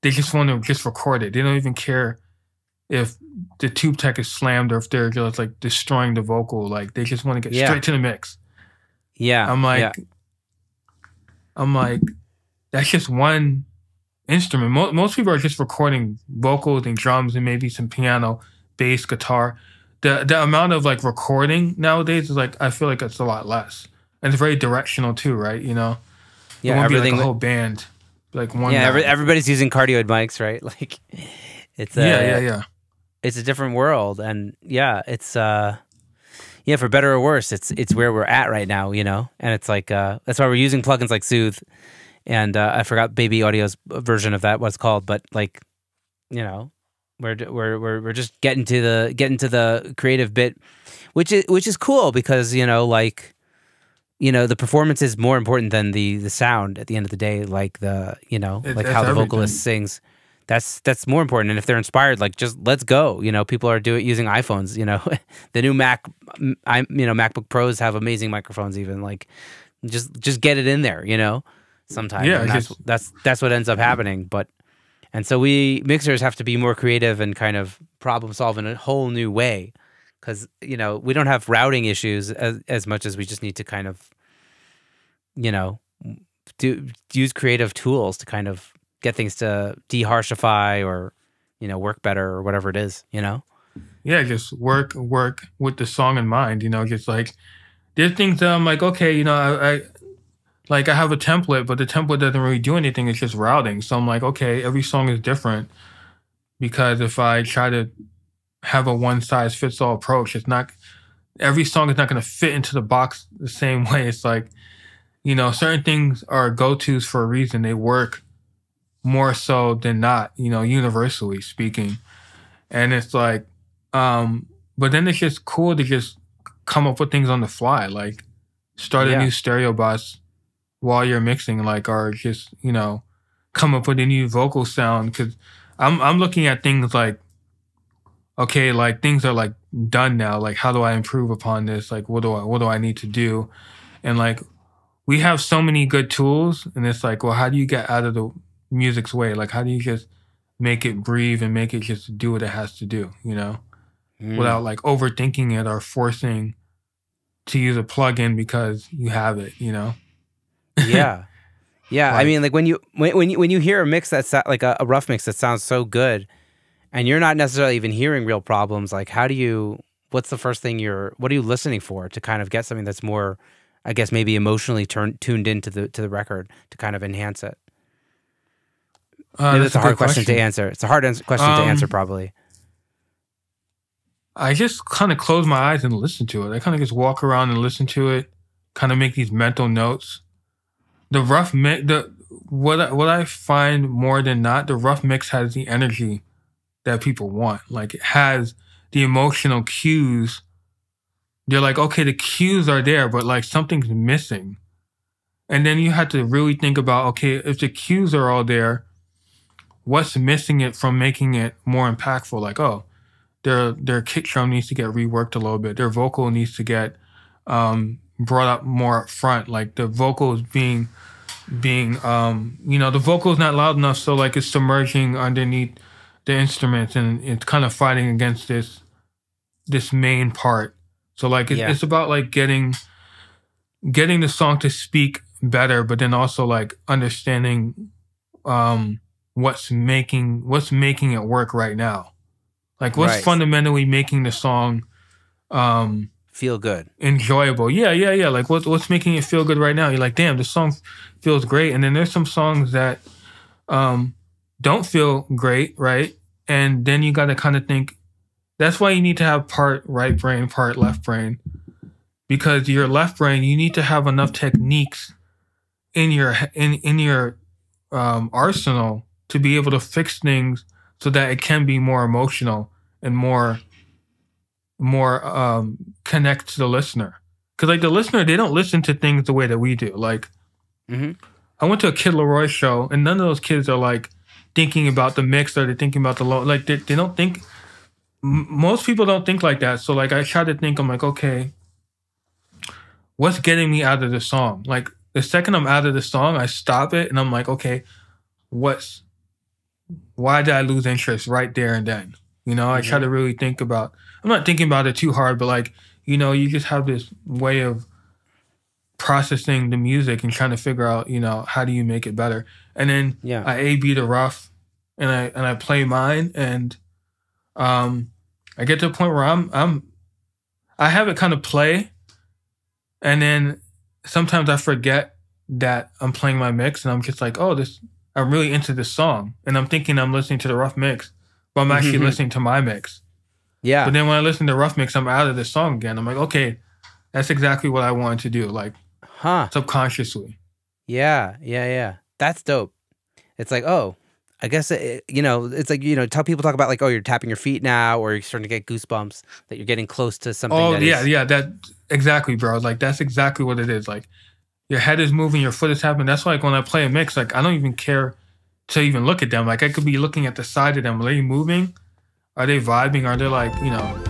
they just want to just record it. They don't even care if the tube tech is slammed or if they're just like destroying the vocal. Like they just want to get Yeah. straight to the mix. Yeah. I'm like, that's just one instrument. Most people are just recording vocals and drums and maybe some piano, bass, guitar. The amount of like recording nowadays is like, I feel like it's a lot less. And it's very directional too, right? You know? Yeah, it won't everything be like a whole band. Like one Yeah, guy. everybody's using cardioid mics, right? Like it's yeah. It's a different world, and it's for better or worse, it's where we're at right now, you know. And it's like that's why we're using plugins like Soothe, and I forgot Baby Audio's version of that, what it's called, but like, you know, we're just getting to the creative bit, which is cool because, you know, like, you know, the performance is more important than the sound at the end of the day. Like the, you know, like how the vocalist sings, that's more important. And if they're inspired, like, just let's go. You know, people are using iPhones. You know, the new MacBook Pros have amazing microphones. Even like, just get it in there. You know, sometimes. Yeah, and that's what ends up happening. And so we mixers have to be more creative and kind of problem solve in a whole new way. Because, you know, we don't have routing issues as much as we just need to kind of, you know, use creative tools to kind of get things to de-harshify or, you know, work better or whatever it is, you know? Yeah, just work with the song in mind, you know, just like, there's things that I'm like, okay, you know, I have a template, but the template doesn't really do anything, it's just routing. So I'm like, okay, every song is different, because if I try to have a one-size-fits-all approach, every song is not going to fit into the box the same way. It's like, you know, certain things are go-tos for a reason. They work more so than not, you know, universally speaking. And it's like, but then it's just cool to just come up with things on the fly, like start a new stereo bus while you're mixing, like, or just, you know, come up with a new vocal sound. Because I'm looking at things like, okay, like things are like done now. Like, how do I improve upon this? Like, what do I need to do? And like, we have so many good tools, and it's like, well, how do you get out of the music's way? Like, how do you just make it breathe and make it just do what it has to do, you know, without like overthinking it or forcing to use a plugin because you have it, you know? Yeah. Yeah. Like, I mean, like when you hear a mix that's like a rough mix that sounds so good, and you're not necessarily even hearing real problems, like what's the first thing what are you listening for to kind of get something that's more, I guess, maybe emotionally tuned into the record to kind of enhance it? Maybe that's a hard question to answer. It's a hard question to answer, probably. I just kind of close my eyes and listen to it. I kind of just walk around and listen to it, kind of make these mental notes. The rough mix, what I find more than not, the rough mix has the energy that people want. Like, it has the emotional cues. They're like, okay, the cues are there, but like something's missing. And then you have to really think about, okay, if the cues are all there, what's missing it from making it more impactful? Like, oh, their kick drum needs to get reworked a little bit. Their vocal needs to get brought up more up front. Like, the vocals being you know, the vocal's not loud enough, so like it's submerging underneath the instruments, and it's kind of fighting against this main part. So like it's about like getting the song to speak better, but then also like understanding what's making it work right now. Like, what's fundamentally making the song feel good, enjoyable. Yeah. Like, what's making it feel good right now? You're like, damn, this song feels great. And then there's some songs that don't feel great, right? And then you got to kind of think, that's why you need to have part right brain, part left brain. Because your left brain, you need to have enough techniques in your arsenal to be able to fix things so that it can be more emotional and more connect to the listener. Because like the listener, they don't listen to things the way that we do. Like, I went to a Kid Leroy show, and none of those kids are like thinking about the mix, or they're thinking about the low. Like, they don't think. Most people don't think like that. So like, I try to think. I'm like, okay, what's getting me out of the song? Like, the second I'm out of the song, I stop it, and I'm like, okay, what's why did I lose interest right there and then? You know, I try to really think about, I'm not thinking about it too hard, but like, you know, you just have this way of processing the music and trying to figure out, you know, how do you make it better? And then I A/B the rough and I play mine, and I get to a point where I have it kind of play, and then sometimes I forget that I'm playing my mix, and I'm just like, oh, I'm really into this song, and I'm thinking I'm listening to the rough mix, but I'm actually listening to my mix. Yeah. But then when I listen to rough mix, I'm out of the song again. I'm like, okay, that's exactly what I wanted to do, like subconsciously. Yeah. That's dope. It's like, oh, I guess, you know, it's like, you know, people talk about like, oh, you're tapping your feet now, or you're starting to get goosebumps, that you're getting close to something. Oh, that exactly, bro. Like, that's exactly what it is. Like, your head is moving, your foot is tapping. That's why, like, when I play a mix, like, I don't even care to even look at them. Like, I could be looking at the side of them. Are they moving? Are they vibing? Are they like, you know?